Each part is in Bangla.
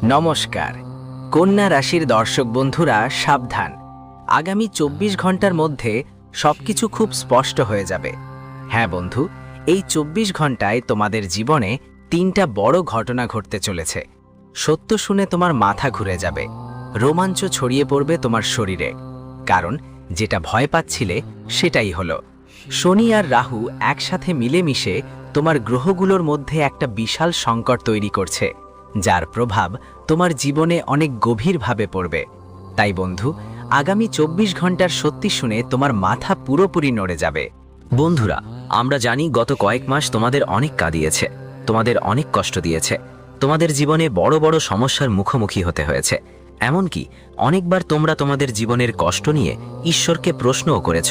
নমস্কার। কন্যা রাশির দর্শক বন্ধুরা সাবধান, আগামী 24 ঘন্টার মধ্যে সবকিছু খুব স্পষ্ট হয়ে যাবে। হ্যাঁ বন্ধু, এই 24 ঘন্টায় তোমাদের জীবনে 3টা বড় ঘটনা ঘটতে চলেছে। সত্য শুনে তোমার মাথা ঘুরে যাবে, রোমাঞ্চ ছড়িয়ে পড়বে তোমার শরীরে, কারণ যেটা ভয় পাচ্ছিলে সেটাই হলো। শনি আর রাহু একসাথে মিলেমিশে তোমার গ্রহগুলোর মধ্যে একটা বিশাল সংকট তৈরি করছে, যার প্রভাব তোমার জীবনে অনেক গভীরভাবে পড়বে। তাই বন্ধু, আগামী 24 ঘন্টার সত্যি শুনে তোমার মাথা পুরোপুরি নড়ে যাবে। বন্ধুরা, আমরা জানি গত কয়েক মাস তোমাদের অনেক কাঁদিয়েছে, তোমাদের অনেক কষ্ট দিয়েছে, তোমাদের জীবনে বড় বড় সমস্যার মুখোমুখি হতে হয়েছে। এমনকি অনেকবার তোমরা তোমাদের জীবনের কষ্ট নিয়ে ঈশ্বরকে প্রশ্নও করেছ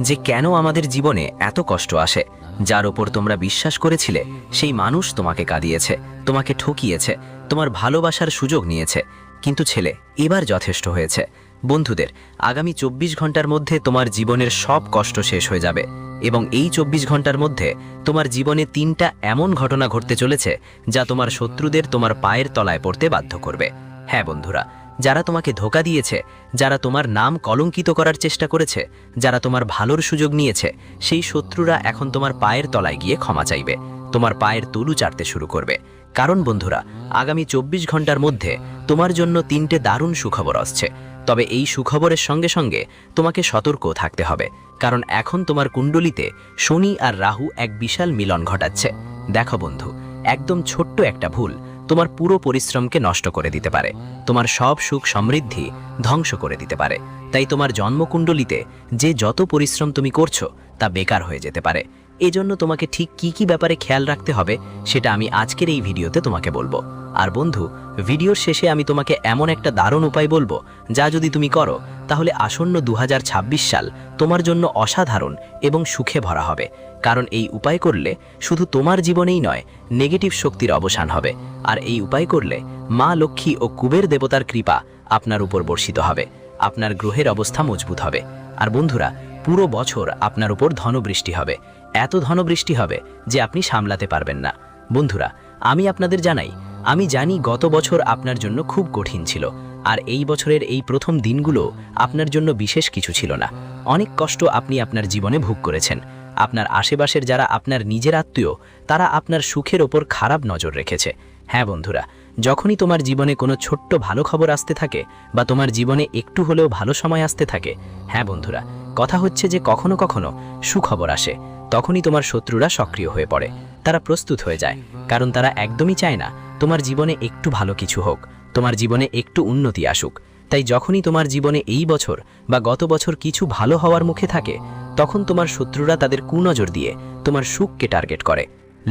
যে কেন আমাদের জীবনে এত কষ্ট আসে। যার ওপর তোমরা বিশ্বাস করেছিলে সেই মানুষ তোমাকে কাঁদিয়েছে, তোমাকে ঠকিয়েছে, তোমার ভালোবাসার সুযোগ নিয়েছে। কিন্তু ছেলে, এবার যথেষ্ট হয়েছে। বন্ধুদের, আগামী 24 ঘন্টার মধ্যে তোমার জীবনের সব কষ্ট শেষ হয়ে যাবে, এবং এই 24 ঘন্টার মধ্যে তোমার জীবনে 3টা এমন ঘটনা ঘটতে চলেছে যা তোমার শত্রুদের তোমার পায়ের তলায় পড়তে বাধ্য করবে। হ্যাঁ বন্ধুরা, যারা তোমাকে ধোঁকা দিয়েছে, যারা তোমার নাম কলঙ্কিত করার চেষ্টা করেছে, যারা তোমার ভালোর সুযোগ নিয়েছে, সেই শত্রুরা এখন তোমার পায়ের তলায় গিয়ে ক্ষমা চাইবে, তোমার পায়ের তলু চাটতে শুরু করবে। কারণ বন্ধুরা, আগামী 24 ঘন্টার মধ্যে তোমার জন্য 3টে দারুণ সুখবর আসছে। তবে এই সুখবরের সঙ্গে সঙ্গে তোমাকে সতর্কও থাকতে হবে, কারণ এখন তোমার কুণ্ডলিতে শনি আর রাহু এক বিশাল মিলন ঘটাচ্ছে। দেখো বন্ধু, একদম ছোট্ট একটা ভুল তোমার পুরো পরিশ্রমকে নষ্ট করে দিতে পারে, তোমার সব সুখ সমৃদ্ধি ধ্বংস করে দিতে পারে। তাই তোমার জন্মকুণ্ডলিতে যে যত পরিশ্রম তুমি করছো তা বেকার হয়ে যেতে পারে। এজন্য তোমাকে ঠিক কি কি ব্যাপারে খেয়াল রাখতে হবে সেটা আমি আজকের এই ভিডিওতে তোমাকে বলবো। আর বন্ধু, ভিডিওর শেষে আমি তোমাকে এমন একটা দারুণ উপায় বলবো যা যদি তুমি করো তাহলে আসন্ন 2026 সাল তোমার জন্য অসাধারণ এবং সুখে ভরা হবে। কারণ এই উপায় করলে শুধু তোমার জীবনেই নয়, নেগেটিভ শক্তির অবসান হবে। আর এই উপায় করলে মা লক্ষ্মী ও কুবের দেবতার কৃপা আপনার উপর বর্ষিত হবে, আপনার গ্রহের অবস্থা মজবুত হবে। আর বন্ধুরা, পুরো বছর আপনার উপর ধনবৃষ্টি হবে, এত ধনবৃষ্টি হবে যে আপনি সামলাতে পারবেন না। বন্ধুরা, আমি আপনাদের জানাই, আমি জানি গত বছর আপনার জন্য খুব কঠিন ছিল, আর এই বছরের এই প্রথম দিনগুলো আপনার জন্য বিশেষ কিছু ছিল না। অনেক কষ্ট আপনি আপনার জীবনে ভোগ করেছেন। আপনার আশেপাশের যারা আপনার নিজের আত্মীয়, তারা আপনার সুখের ওপর খারাপ নজর রেখেছে। হ্যাঁ বন্ধুরা, যখনই তোমার জীবনে কোনো ছোট্ট ভালো খবর আসতে থাকে বা তোমার জীবনে একটু হলেও ভালো সময় আসতে থাকে, হ্যাঁ বন্ধুরা, কথা হচ্ছে যে কখনো কখনো সুখবর আসে, তখনই তোমার শত্রুরা সক্রিয় হয়ে পড়ে, তারা প্রস্তুত হয়ে যায়। কারণ তারা একদমই চায় না তোমার জীবনে একটু ভালো কিছু হোক, তোমার জীবনে একটু উন্নতি আসুক। তাই যখনই তোমার জীবনে এই বছর বা গত বছর কিছু ভালো হওয়ার মুখে থাকে, তখন তোমার শত্রুরা তাদের কুনজর দিয়ে তোমার সুখকে টার্গেট করে।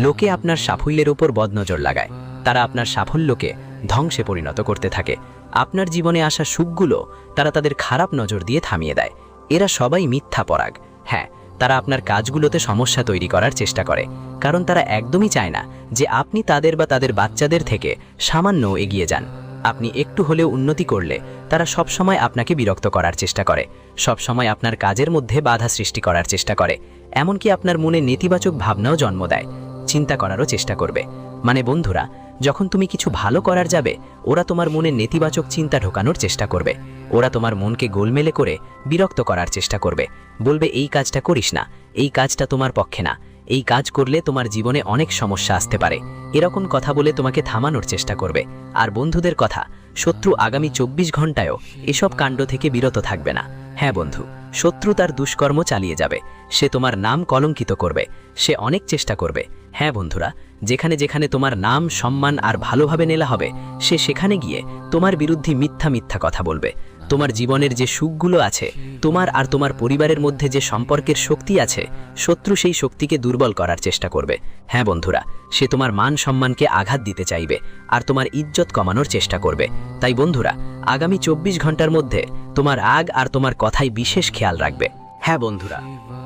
লোকে আপনার সাফল্যের ওপর বদনজর লাগায়, তারা আপনার সাফল্যকে ধ্বংসে পরিণত করতে থাকে। আপনার জীবনে আসা সুখগুলো তারা তাদের খারাপ নজর দিয়ে থামিয়ে দেয়। এরা সবাই মিথ্যা পরাগ। হ্যাঁ, তারা আপনার কাজগুলোতে সমস্যা তৈরি করার চেষ্টা করে, কারণ তারা একদমই চায় না যে আপনি তাদের বা তাদের বাচ্চাদের থেকে সামান্য এগিয়ে যান। আপনি একটু হলেও উন্নতি করলে তারা সবসময় আপনাকে বিরক্ত করার চেষ্টা করে, সবসময় আপনার কাজের মধ্যে বাধা সৃষ্টি করার চেষ্টা করে, এমনকি আপনার মনে নেতিবাচক ভাবনাও জন্ম দেয়, চিন্তা করারও চেষ্টা করবে। মানে বন্ধুরা, যখন তুমি কিছু ভালো করার যাবে, ওরা তোমার মনে নেতিবাচক চিন্তা ঢোকানোর চেষ্টা করবে, ওরা তোমার মনকে গোলমেলে করে বিরক্ত করার চেষ্টা করবে, বলবে এই কাজটা করিস না, এই কাজটা তোমার পক্ষে না, এই কাজ করলে তোমার জীবনে অনেক সমস্যা আসতে পারে, এরকম কথা বলে তোমাকে থামানোর চেষ্টা করবে। আর বন্ধুদের কথা, শত্রু আগামী 24 ঘন্টায়ও এসব কাণ্ড থেকে বিরত থাকবে না। হ্যাঁ বন্ধু, শত্রু তার দুষ্কর্ম চালিয়ে যাবে, সে তোমার নাম কলঙ্কিত করবে, সে অনেক চেষ্টা করবে। হ্যাঁ বন্ধুরা, যেখানে যেখানে তোমার নাম, সম্মান আর ভালোভাবে নেলা হবে, সে সেখানে গিয়ে তোমার বিরুদ্ধে মিথ্যা মিথ্যা কথা বলবে। তোমার জীবনের যে সুখগুলো আছে, তোমার আর তোমার পরিবারের মধ্যে যে সম্পর্কের শক্তি আছে, শত্রু সেই শক্তিকে দুর্বল করার চেষ্টা করবে। হ্যাঁ বন্ধুরা, সে তোমার মান সম্মানকে আঘাত দিতে চাইবে আর তোমার ইজ্জত কমানোর চেষ্টা করবে। তাই বন্ধুরা, আগামী 24 ঘন্টার মধ্যে তোমার রাগ আর তোমার কথায় বিশেষ খেয়াল রাখবে। হ্যাঁ বন্ধুরা,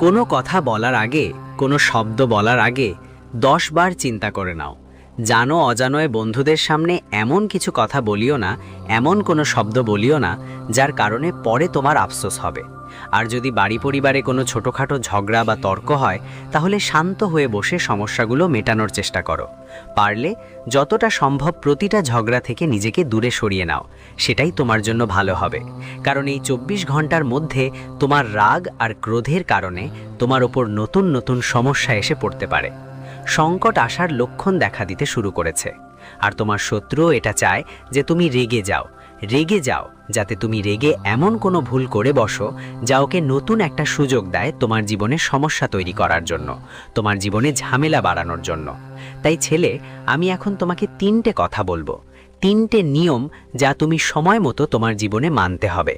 কোনো কথা বলার আগে, কোনো শব্দ বলার আগে 10 বার চিন্তা করে নাও। জানো অজানোয় বন্ধুদের সামনে এমন কিছু কথা বলিও না, এমন কোনো শব্দ বলিও না যার কারণে পরে তোমার আফসোস হবে। আর যদি বাড়ি পরিবারে কোনো ছোটোখাটো ঝগড়া বা তর্ক হয় তাহলে শান্ত হয়ে বসে সমস্যাগুলো মেটানোর চেষ্টা করো। পারলে যতটা সম্ভব প্রতিটা ঝগড়া থেকে নিজেকে দূরে সরিয়ে নাও, সেটাই তোমার জন্য ভালো হবে। কারণ এই 24 ঘন্টার মধ্যে তোমার রাগ আর ক্রোধের কারণে তোমার ওপর নতুন নতুন সমস্যা এসে পড়তে পারে। সংকট আসার লক্ষণ দেখা দিতে শুরু করেছে, আর তোমার শত্রু এটা চায় যে তুমি রেগে যাও, যাতে তুমি রেগে এমন কোনো ভুল করে বসো যা ওকে নতুন একটা সুযোগ দেয় তোমার জীবনে সমস্যা তৈরি করার জন্য, তোমার জীবনে ঝামেলা বাড়ানোর জন্য। তাই ছেলে, আমি এখন তোমাকে 3টে কথা বলবো, 3টে নিয়ম যা তুমি সময় মতো তোমার জীবনে মানতে হবে।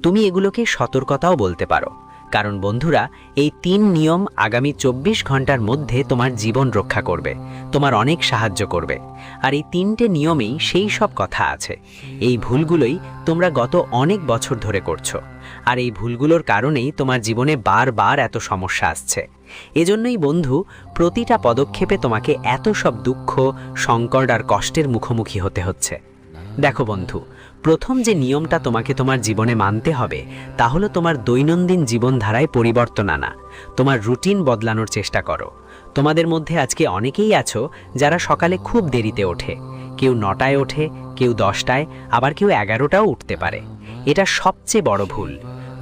তুমি এগুলোকে সতর্কতাও বলতে পারো, কারণ বন্ধুরা, এই 3 নিয়ম আগামী 24 ঘন্টার মধ্যে তোমার জীবন রক্ষা করবে, তোমার অনেক সাহায্য করবে। আর এই 3টে নিয়মেই সেই সব কথা আছে। এই ভুলগুলোই তোমরা গত অনেক বছর ধরে করছো, আর এই ভুলগুলোর কারণেই তোমার জীবনে বারবার এত সমস্যা আসছে। এজন্যই বন্ধু, প্রতিটা পদক্ষেপে তোমাকে এত সব দুঃখ, সংকট আর কষ্টের মুখোমুখি হতে হচ্ছে। দেখো বন্ধু, প্রথম যে নিয়মটা তোমাকে তোমার জীবনে মানতে হবে তা হলো তোমার দৈনন্দিন জীবনধারায় পরিবর্তন আনা, তোমার রুটিন বদলানোর চেষ্টা করো। তোমাদের মধ্যে আজকে অনেকেই আছো যারা সকালে খুব দেরিতে ওঠে, কেউ 9টায় ওঠে, কেউ 10টায়, আবার কেউ 11টাও উঠতে পারে। এটা সবচেয়ে বড় ভুল।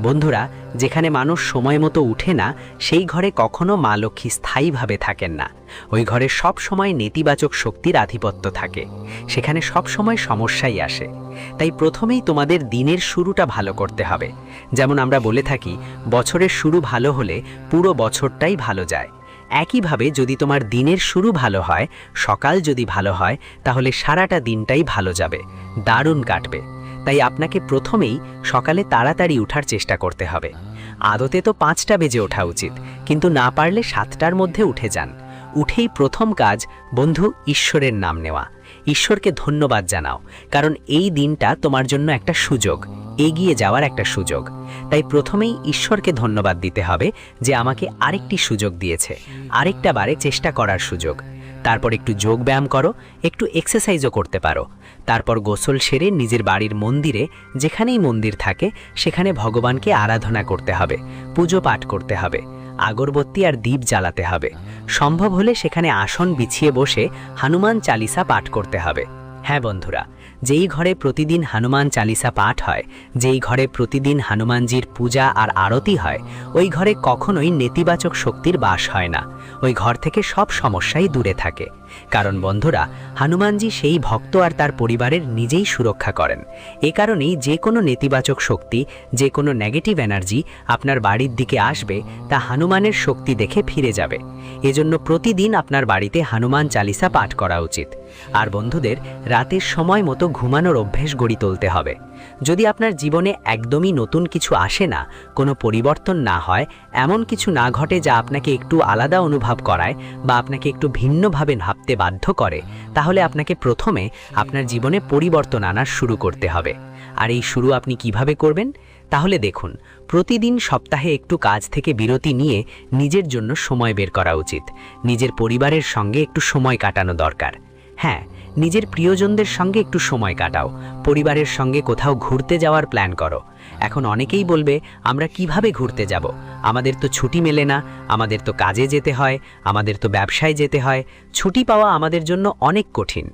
বন্ধুরা, যেখানে মানুষ সময় মতো উঠে না সেই ঘরে কখনো মা লক্ষ্মী স্থায়ীভাবে থাকেন না। ওই ঘরে সব সময় নেতিবাচক শক্তির আধিপত্য থাকে, সেখানে সব সময় সমস্যাই আসে। তাই প্রথমেই তোমাদের দিনের শুরুটা ভালো করতে হবে। যেমন আমরা বলে থাকি, বছরের শুরু ভালো হলে পুরো বছরটাই ভালো যায়। একইভাবে যদি তোমার দিনের শুরু ভালো হয়, সকাল যদি ভালো হয়, তাহলে সারাটা দিনটাই ভালো যাবে, দারুণ কাটবে। তাই আপনাকে প্রথমেই সকালে তাড়াতাড়ি উঠার চেষ্টা করতে হবে। আদতে তো 5টা বেজে ওঠা উচিত, কিন্তু না পারলে 7টার মধ্যে উঠে যান। উঠেই প্রথম কাজ বন্ধু, ঈশ্বরের নাম নেওয়া, ঈশ্বরকে ধন্যবাদ জানাও, কারণ এই দিনটা তোমার জন্য একটা সুযোগ, এগিয়ে যাওয়ার একটা সুযোগ। তাই প্রথমেই ঈশ্বরকে ধন্যবাদ দিতে হবে যে আমাকে আরেকটি সুযোগ দিয়েছে, আরেকটা বারে চেষ্টা করার সুযোগ। তারপর একটু যোগ ব্যায়াম করো, একটু এক্সারসাইজও করতে পারো। তারপর গোসল সেরে নিজের বাড়ির মন্দিরে, যেখানেই মন্দির থাকে সেখানে ভগবানকে আরাধনা করতে হবে, পুজো পাঠ করতে হবে, আগরবত্তি আর দীপ জ্বালাতে হবে। সম্ভব হলে সেখানে আসন বিছিয়ে বসে হনুমান চালিসা পাঠ করতে হবে। হ্যাঁ বন্ধুরা, যেই ঘরে প্রতিদিন হনুমান চালিসা পাঠ হয়, যেই ঘরে প্রতিদিন হনুমানজির পূজা আর আরতি হয়, ওই ঘরে কখনোই নেতিবাচক শক্তির বাস হয় না। ওই ঘর থেকে সব সমস্যাই দূরে থাকে। কারণ বন্ধুরা, হনুমানজি সেই ভক্ত আর তার পরিবারের নিজেই সুরক্ষা করেন। এ কারণেই যে কোনো নেতিবাচক শক্তি, যে কোনো নেগেটিভ এনার্জি আপনার বাড়ির দিকে আসবে, তা হনুমানের শক্তি দেখে ফিরে যাবে। এজন্য প্রতিদিন আপনার বাড়িতে হনুমান চালিসা পাঠ করা উচিত। আর বন্ধুদের, রাতের সময় মতো ঘুমানোর অভ্যেস গড়ে তুলতে হবে। যদি আপনার জীবনে একদমই নতুন কিছু আসে না, কোনো পরিবর্তন না হয়, এমন কিছু না ঘটে যা আপনাকে একটু আলাদা অনুভব করায় বা আপনাকে একটু ভিন্নভাবে ভাবতে বাধ্য করে, তাহলে আপনাকে প্রথমে আপনার জীবনে পরিবর্তন আনার শুরু করতে হবে। আর এই শুরু আপনি কিভাবে করবেন? তাহলে দেখুন, প্রতিদিন সপ্তাহে একটু কাজ থেকে বিরতি নিয়ে নিজের জন্য সময় বের করা উচিত। নিজের পরিবারের সঙ্গে একটু সময় কাটানো দরকার। হ্যাঁ, নিজের প্রিয়জনদের সঙ্গে একটু সময় কাটাও, পরিবারের সঙ্গে কোথাও ঘুরতে যাওয়ার প্ল্যান করো। এখন অনেকেই বলবে, আমরা কিভাবে ঘুরতে যাব? আমাদের তো ছুটি মেলে না, আমাদের তো কাজে যেতে হয়, আমাদের তো ব্যবসায় যেতে হয়, ছুটি পাওয়া আমাদের জন্য অনেক কঠিন।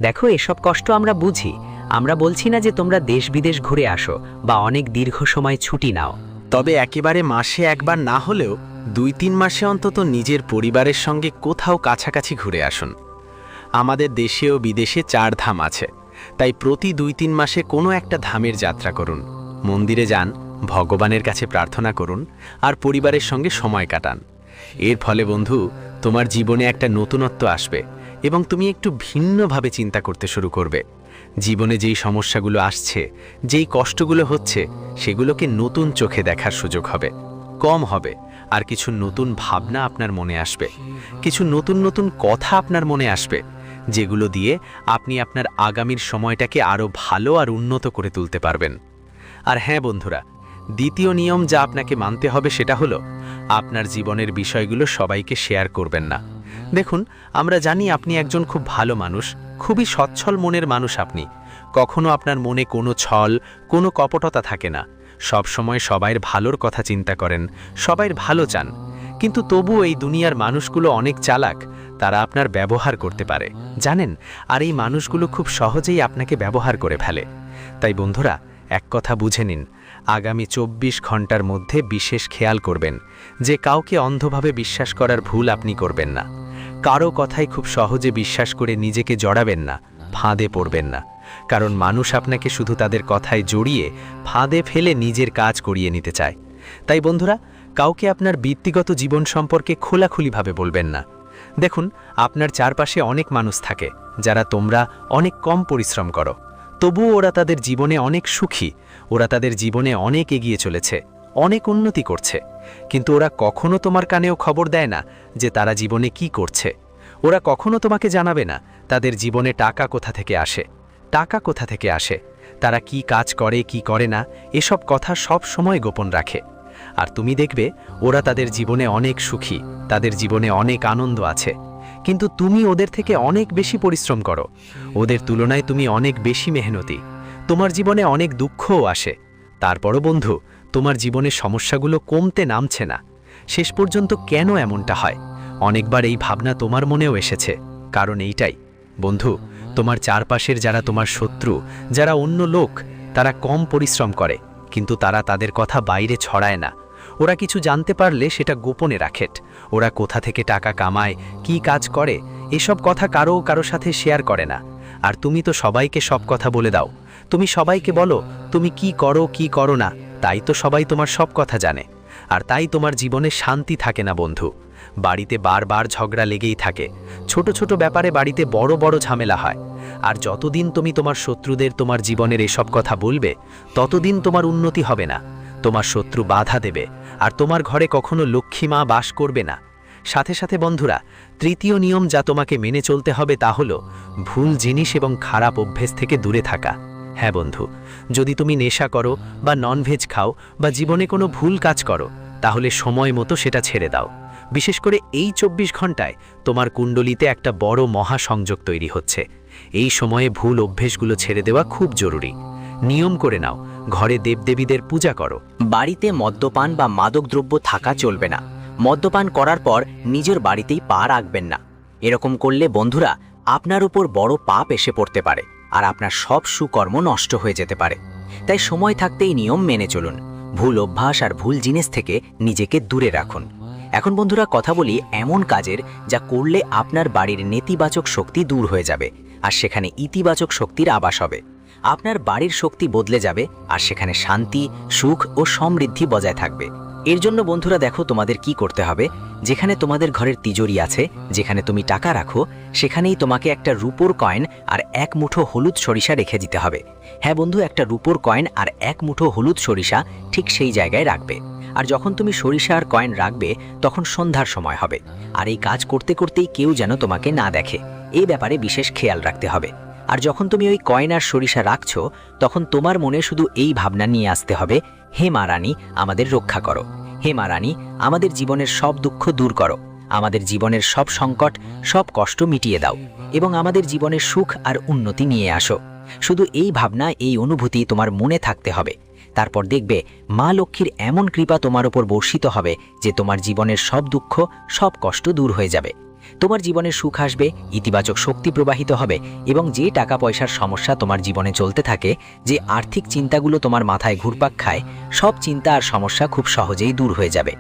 দেখো, এসব কষ্ট আমরা বুঝি। আমরা বলছি না যে তোমরা দেশ বিদেশ ঘুরে আসো বা অনেক দীর্ঘ সময় ছুটি নাও, তবে একেবারে মাসে একবার না হলেও 2-3 মাসে অন্তত নিজের পরিবারের সঙ্গে কোথাও কাছাকাছি ঘুরে আসুন। আমাদের দেশে ও বিদেশে 4 ধাম আছে, তাই প্রতি 2-3 মাসে কোনো একটা ধামের যাত্রা করুন, মন্দিরে যান, ভগবানের কাছে প্রার্থনা করুন আর পরিবারের সঙ্গে সময় কাটান। এর ফলে বন্ধু, তোমার জীবনে একটা নতুনত্ব আসবে এবং তুমি একটু ভিন্নভাবে চিন্তা করতে শুরু করবে। জীবনে যেই সমস্যাগুলো আসছে, যেই কষ্টগুলো হচ্ছে, সেগুলোকে নতুন চোখে দেখার সুযোগ হবে, কম হবে। আর কিছু নতুন ভাবনা আপনার মনে আসবে, কিছু নতুন নতুন কথা আপনার মনে আসবে, যেগুলো দিয়ে আপনি আপনার আগামীর সময়টাকে আরও ভালো আর উন্নত করে তুলতে পারবেন। আর হ্যাঁ বন্ধুরা, দ্বিতীয় নিয়ম যা আপনাকে মানতে হবে সেটা হলো, আপনার জীবনের বিষয়গুলো সবাইকে শেয়ার করবেন না। দেখুন, আমরা জানি আপনি একজন খুব ভালো মানুষ, খুবই সচ্ছল মনের মানুষ। আপনি কখনো আপনার মনে কোনো ছল, কোনো কপটতা থাকে না। সব সময় সবাইর ভালোর কথা চিন্তা করেন, সবাইর ভালো চান, কিন্তু তবুও এই দুনিয়ার মানুষগুলো অনেক চালাক। তারা আপনার ব্যবহার করতে পারে, জানেন, আর এই মানুষগুলো খুব সহজেই আপনাকে ব্যবহার করে ফেলে। তাই বন্ধুরা, এক কথা বুঝে নিন, আগামী 24 ঘন্টার মধ্যে বিশেষ খেয়াল করবেন যে কাউকে অন্ধভাবে বিশ্বাস করার ভুল আপনি করবেন না। কারো কথাই খুব সহজে বিশ্বাস করে নিজেকে জড়াবেন না, ফাঁদে পড়বেন না, কারণ মানুষ আপনাকে শুধু তাদের কথায় জড়িয়ে ফাঁদে ফেলে নিজের কাজ করিয়ে নিতে চায়। তাই বন্ধুরা, কাউকে আপনার ব্যক্তিগত জীবন সম্পর্কে খোলাখুলিভাবে বলবেন না। দেখুন, আপনার চারপাশে অনেক মানুষ থাকে যারা তোমরা অনেক কম পরিশ্রম করো, তবুও ওরা তাদের জীবনে অনেক সুখী, ওরা তাদের জীবনে অনেক এগিয়ে চলেছে, অনেক উন্নতি করছে, কিন্তু ওরা কখনো তোমার কানেও খবর দেয় না যে তারা জীবনে কি করছে। ওরা কখনো তোমাকে জানাবে না তাদের জীবনে টাকা কোথা থেকে আসে, টাকা কোথা থেকে আসে, তারা কি কাজ করে কি করে না, এসব কথা সব সময় গোপন রাখে। আর তুমি দেখবে ওরা তাদের জীবনে অনেক সুখী, তাদের জীবনে অনেক আনন্দ আছে, কিন্তু তুমি ওদের থেকে অনেক বেশি পরিশ্রম করো, ওদের তুলনায় তুমি অনেক বেশি মেহনতি, তোমার জীবনে অনেক দুঃখও আসে। তারপরও বন্ধু, তোমার জীবনের সমস্যাগুলো কমতে নামছে না। শেষ পর্যন্ত কেন এমনটা হয়? অনেকবার এই ভাবনা তোমার মনেও এসেছে। কারণ এইটাই বন্ধু, তোমার চারপাশের যারা তোমার শত্রু, যারা অন্য লোক, তারা কম পরিশ্রম করে, কিন্তু তারা তাদের কথা বাইরে ছড়ায় না। ওরা কিছু জানতে পারলে সেটা গোপনে রাখে। ওরা কোথা থেকে টাকা কামায়, কি কাজ করে, এসব কথা কারো সাথে শেয়ার করে না। আর তুমি তো সবাইকে সব কথা বলে দাও, তুমি সবাইকে বলো তুমি কি করো না, তাই তো সবাই তোমার সব কথা জানে। আর তাই তোমার জীবনে শান্তি থাকে না বন্ধু। বাড়িতে বারবার ঝগড়া লেগেই থাকে, ছোট ছোট ব্যাপারে বাড়িতে বড় বড় ঝামেলা হয়। আর যতদিন তুমি তোমার শত্রুদের তোমার জীবনের এসব কথা বলবে, ততদিন তোমার উন্নতি হবে না। তোমার শত্রু বাধা দেবে, আর তোমার ঘরে কখনো লক্ষ্মী মা বাস করবে না। সাথে সাথে বন্ধুরা, তৃতীয় নিয়ম যা তোমাকে মেনে চলতে হবে তা হলো ভুল জিনিস এবং খারাপ অভ্যেস থেকে দূরে থাকা। হ্যাঁ বন্ধু, যদি তুমি নেশা করো বা ননভেজ খাও বা জীবনে কোনো ভুল কাজ করো, তাহলে সময় মতো সেটা ছেড়ে দাও। বিশেষ করে এই 24 ঘন্টায় তোমার কুণ্ডলিতে একটা বড় মহাসংযোগ তৈরি হচ্ছে। এই সময়ে ভুল অভ্যেসগুলো ছেড়ে দেওয়া খুব জরুরি। নিয়ম করে নাও, ঘরে দেবদেবীদের পূজা করো। বাড়িতে মদ্যপান বা মাদকদ্রব্য থাকা চলবে না। মদ্যপান করার পর নিজের বাড়িতেই পা রাখবেন না। এরকম করলে বন্ধুরা, আপনার উপর বড় পাপ এসে পড়তে পারে, আর আপনার সব সুকর্ম নষ্ট হয়ে যেতে পারে। তাই সময় থাকতেই নিয়ম মেনে চলুন। ভুল অভ্যাস আর ভুল জিনিস থেকে নিজেকে দূরে রাখুন। এখন বন্ধুরা, কথা বলি এমন কাজের যা করলে আপনার বাড়ির নেতিবাচক শক্তি দূর হয়ে যাবে, আর সেখানে ইতিবাচক শক্তির আবাস হবে। আপনার বাড়ির শক্তি বদলে যাবে, আর সেখানে শান্তি, সুখ ও সমৃদ্ধি বজায় থাকবে। এর জন্য বন্ধুরা দেখো, তোমাদের কি করতে হবে। যেখানে তোমাদের ঘরের তিজোরি আছে, যেখানে তুমি টাকা রাখো, সেখানেই তোমাকে একটা রূপোর কয়েন আর 1 মুঠো হলুদ সরিষা রেখে দিতে হবে। হ্যাঁ বন্ধু, একটা রূপোর কয়েন আর 1 মুঠো হলুদ সরিষা ঠিক সেই জায়গায় রাখবে। আর যখন তুমি সরিষা আর কয়েন রাখবে, তখন সন্ধ্যার সময় হবে। আর এই কাজ করতে করতেই কেউ যেন তোমাকে না দেখে, এই ব্যাপারে বিশেষ খেয়াল রাখতে হবে। আর যখন তুমি ওই কয়েন আর সরিষা রাখছো, তখন তোমার মনে শুধু এই ভাবনা নিয়ে আসতে হবে, হে মা রানী, আমাদের রক্ষা করো। হে মা রানী, আমাদের জীবনের সব দুঃখ দূর করো, আমাদের জীবনের সব সংকট, সব কষ্ট মিটিয়ে দাও, এবং আমাদের জীবনের সুখ আর উন্নতি নিয়ে আসো। শুধু এই ভাবনা, এই অনুভূতি তোমার মনে থাকতে হবে। তারপর দেখবে মা লক্ষ্মীর এমন কৃপা তোমার উপর বর্ষিত হবে যে তোমার জীবনের সব দুঃখ, সব কষ্ট দূর হয়ে যাবে। তোমার জীবনে সুখ আসবে, ইতিবাচক শক্তি প্রবাহিত হবে, এবং যে টাকা পয়সার সমস্যা তোমার জীবনে চলতে থাকে, যে আর্থিক চিন্তাগুলো তোমার মাথায় ঘুরপাক খায়, সব চিন্তা আর সমস্যা খুব সহজেই দূর হয়ে যাবে।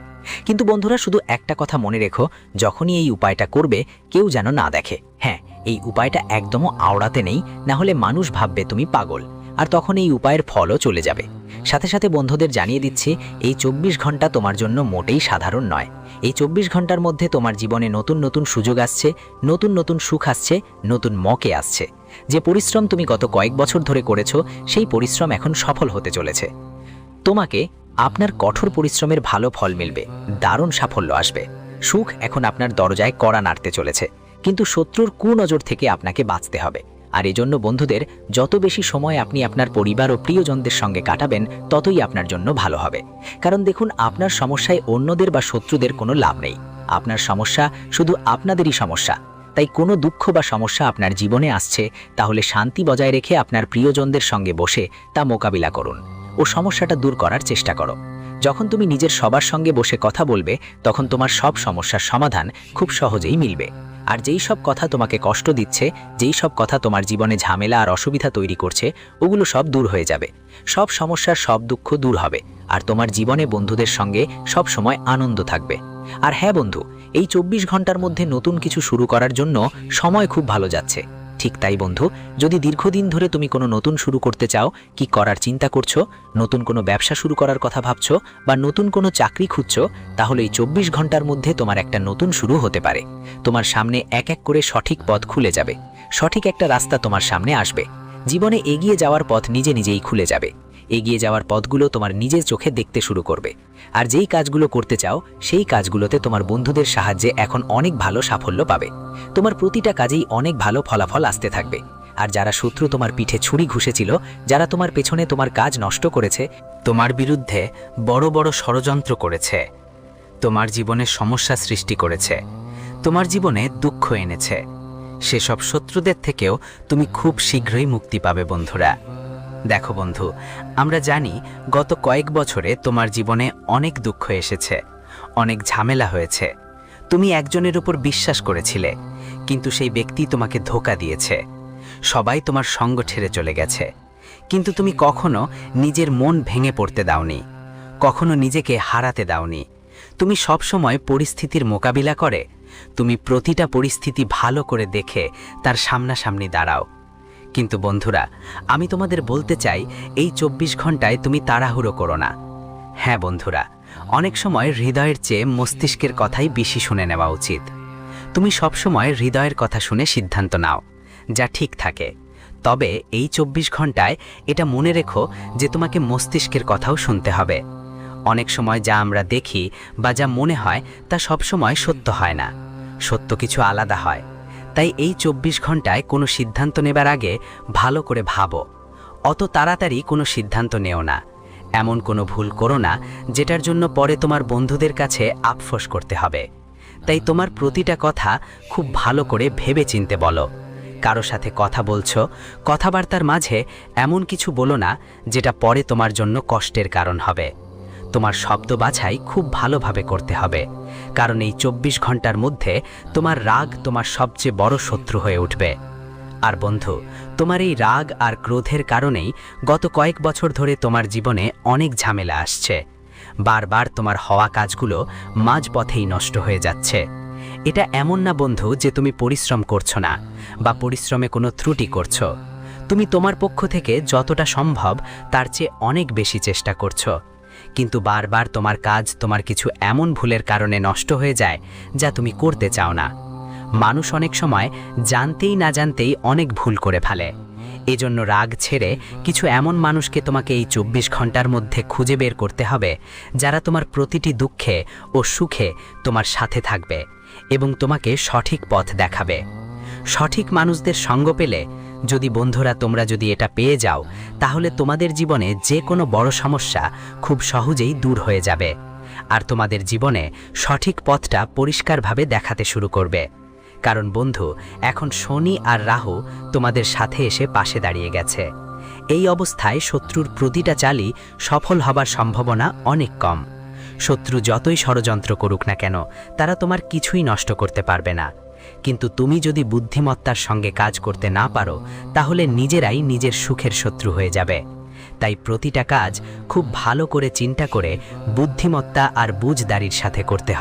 কিন্তু বন্ধুরা, শুধু একটা কথা মনে রেখো, যখনই এই উপায়টা করবে, কেউ যেন না দেখে। হ্যাঁ, এই উপায়টা একদমও আওড়াতে নেই, না হলে মানুষ ভাববে তুমি পাগল, আর তখন এই উপায়ের ফলও চলে যাবে। সাথে সাথে বন্ধুদের জানিয়ে দিচ্ছি, এই 24 ঘন্টা তোমার জন্য মোটেই সাধারণ নয়। এই 24 ঘন্টার মধ্যে তোমার জীবনে নতুন নতুন সুযোগ আসছে, নতুন নতুন সুখ আসছে, নতুন মকে আসছে। যে পরিশ্রম তুমি গত কয়েক বছর ধরে করেছো, সেই পরিশ্রম এখন সফল হতে চলেছে। তোমাকে আপনার কঠোর পরিশ্রমের ভালো ফল মিলবে, দারুণ সাফল্য আসবে। সুখ এখন আপনার দরজায় কড়া নাড়তে চলেছে, কিন্তু শত্রুর কুনজর থেকে আপনাকে বাঁচতে হবে। আর এজন্য বন্ধুদের, যত বেশি সময় আপনি আপনার পরিবার ও প্রিয়জনদের সঙ্গে কাটাবেন, ততই আপনার জন্য ভালো হবে। কারণ দেখুন, আপনার সমস্যায় অন্যদের বা শত্রুদের কোনো লাভ নেই। আপনার সমস্যা শুধু আপনাদেরই সমস্যা। তাই কোনো দুঃখ বা সমস্যা আপনার জীবনে আসছে, তাহলে শান্তি বজায় রেখে আপনার প্রিয়জনদের সঙ্গে বসে তা মোকাবিলা করুন। ও সমস্যাটা দূর করার চেষ্টা করো। যখন তুমি নিজের সবার সঙ্গে বসে কথা বলবে, তখন তোমার সব সমস্যার সমাধান খুব সহজেই মিলবে। আর যেই সব কথা তোমাকে কষ্ট দিচ্ছে, যেই সব কথা তোমার জীবনে ঝামেলা আর অসুবিধা তৈরি করছে, ওগুলো সব দূর হয়ে যাবে। সব সমস্যার সব দুঃখ দূর হবে, আর তোমার জীবনে বন্ধুদের সঙ্গে সব সময় আনন্দ থাকবে। আর হ্যাঁ বন্ধু, এই 24 ঘন্টার মধ্যে নতুন কিছু শুরু করার জন্য সময় খুব ভালো যাচ্ছে। ঠিক তাই বন্ধু, যদি দীর্ঘদিন ধরে তুমি কোনো নতুন শুরু করতে চাও, কি করার চিন্তা করছো, নতুন কোনো ব্যবসা শুরু করার কথা ভাবছো, বা নতুন কোনো চাকরি খুঁজছো, তাহলে এই 24 ঘন্টার মধ্যে তোমার একটা নতুন শুরু হতে পারে। তোমার সামনে এক এক করে সঠিক পথ খুলে যাবে, সঠিক একটা রাস্তা তোমার সামনে আসবে। জীবনে এগিয়ে যাওয়ার পথ নিজে নিজেই খুলে যাবে। এগিয়ে যাওয়ার পথগুলো তোমার নিজের চোখে দেখতে শুরু করবে। আর যেই কাজগুলো করতে চাও, সেই কাজগুলোতে তোমার বন্ধুদের সাহায্যে এখন অনেক ভালো সাফল্য পাবে। তোমার প্রতিটা কাজেই অনেক ভালো ফলাফল আসতে থাকবে। আর যারা শত্রু তোমার পিঠে ছুরি ঘুষেছিল, যারা তোমার পেছনে তোমার কাজ নষ্ট করেছে, তোমার বিরুদ্ধে বড় বড় ষড়যন্ত্র করেছে, তোমার জীবনে সমস্যা সৃষ্টি করেছে, তোমার জীবনে দুঃখ এনেছে, সেসব শত্রুদের থেকেও তুমি খুব শীঘ্রই মুক্তি পাবে বন্ধুরা। দেখো বন্ধু, আমরা জানি গত কয়েক বছরে তোমার জীবনে অনেক দুঃখ এসেছে, অনেক ঝামেলা হয়েছে। তুমি একজনের উপর বিশ্বাস করেছিলে, কিন্তু সেই ব্যক্তি তোমাকে ধোঁকা দিয়েছে। সবাই তোমার সঙ্গ ছেড়ে চলে গেছে, কিন্তু তুমি কখনো নিজের মন ভেঙে পড়তে দাওনি, কখনো নিজেকে হারাতে দাওনি। তুমি সবসময় পরিস্থিতির মোকাবিলা করে, তুমি প্রতিটা পরিস্থিতি ভালো করে দেখে তার সামনাসামনি দাঁড়াও। কিন্তু বন্ধুরা, আমি তোমাদের বলতে চাই, এই 24 ঘন্টায় তুমি তাড়াহুড়ো করো না। হ্যাঁ বন্ধুরা, অনেক সময় হৃদয়ের চেয়ে মস্তিষ্কের কথাই বেশি শুনে নেওয়া উচিত। তুমি সবসময় হৃদয়ের কথা শুনে সিদ্ধান্ত নাও, যা ঠিক থাকে। তবে এই 24 ঘন্টায় এটা মনে রেখো যে তোমাকে মস্তিষ্কের কথাও শুনতে হবে। অনেক সময় যা আমরা দেখি বা যা মনে হয় তা সবসময় সত্য হয় না, সত্য কিছু আলাদা হয়। তাই এই 24 ঘন্টায় কোনো সিদ্ধান্ত নেবার আগে ভালো করে ভাবো। অত তাড়াতাড়ি কোনো সিদ্ধান্ত নেও না। এমন কোনো ভুল করো না যেটার জন্য পরে তোমার বন্ধুদের কাছে আফসোস করতে হবে। তাই তোমার প্রতিটা কথা খুব ভালো করে ভেবে চিনতে বলো। কারো সাথে কথা বলছো, কথাবার্তার মাঝে এমন কিছু বলো না যেটা পরে তোমার জন্য কষ্টের কারণ হবে। তোমার শব্দ বাছাই খুব ভালোভাবে করতে হবে, কারণ এই 24 ঘন্টার মধ্যে তোমার রাগ তোমার সবচেয়ে বড় শত্রু হয়ে উঠবে। আর বন্ধু, তোমার এই রাগ আর ক্রোধের কারণেই গত কয়েক বছর ধরে তোমার জীবনে অনেক ঝামেলা আসছে। বারবার তোমার হওয়া কাজগুলো মাঝপথেই নষ্ট হয়ে যাচ্ছে। এটা এমন না বন্ধু যে তুমি পরিশ্রম করছো না বা পরিশ্রমে কোনো ত্রুটি করছো। তুমি তোমার পক্ষ থেকে যতটা সম্ভব তার চেয়ে অনেক বেশি চেষ্টা করছো, কিন্তু বারবার তোমার কাজ তোমার কিছু এমন ভুলের কারণে নষ্ট হয়ে যায় যা তুমি করতে চাও না। মানুষ অনেক সময় জানতেই না জানতেই অনেক ভুল করে ফেলে। এজন্য রাগ ছেড়ে কিছু এমন মানুষকে তোমাকে এই 24 ঘন্টার মধ্যে খুঁজে বের করতে হবে, যারা তোমার প্রতিটি দুঃখে ও সুখে তোমার সাথে থাকবে এবং তোমাকে সঠিক পথ দেখাবে। সঠিক মানুষদের সঙ্গ পেলে, যদি বন্ধুরা তোমরা যদি এটা পেয়ে যাও, তাহলে তোমাদের জীবনে যে কোনো বড় সমস্যা খুব সহজেই দূর হয়ে যাবে, আর তোমাদের জীবনে সঠিক পথটা পরিষ্কারভাবে দেখাতে শুরু করবে। কারণ বন্ধু, এখন শনি আর রাহু তোমাদের সাথে এসে পাশে দাঁড়িয়ে গেছে। এই অবস্থায় শত্রুর প্রতিটা চালই সফল হবার সম্ভাবনা অনেক কম। শত্রু যতই ষড়যন্ত্র করুক না কেন, তারা তোমার কিছুই নষ্ট করতে পারবে না। কিন্তু তুমি যদি বুদ্ধিমত্তার সঙ্গে কাজ করতে না পারো, তাহলে নিজেরাই নিজের সুখের শত্রু হয়ে যাবে। তাই প্রতিটা কাজ খুব ভালো করে চিন্তা করে বুদ্ধিমত্তা আর বুঝদারির সাথে করতে হবে।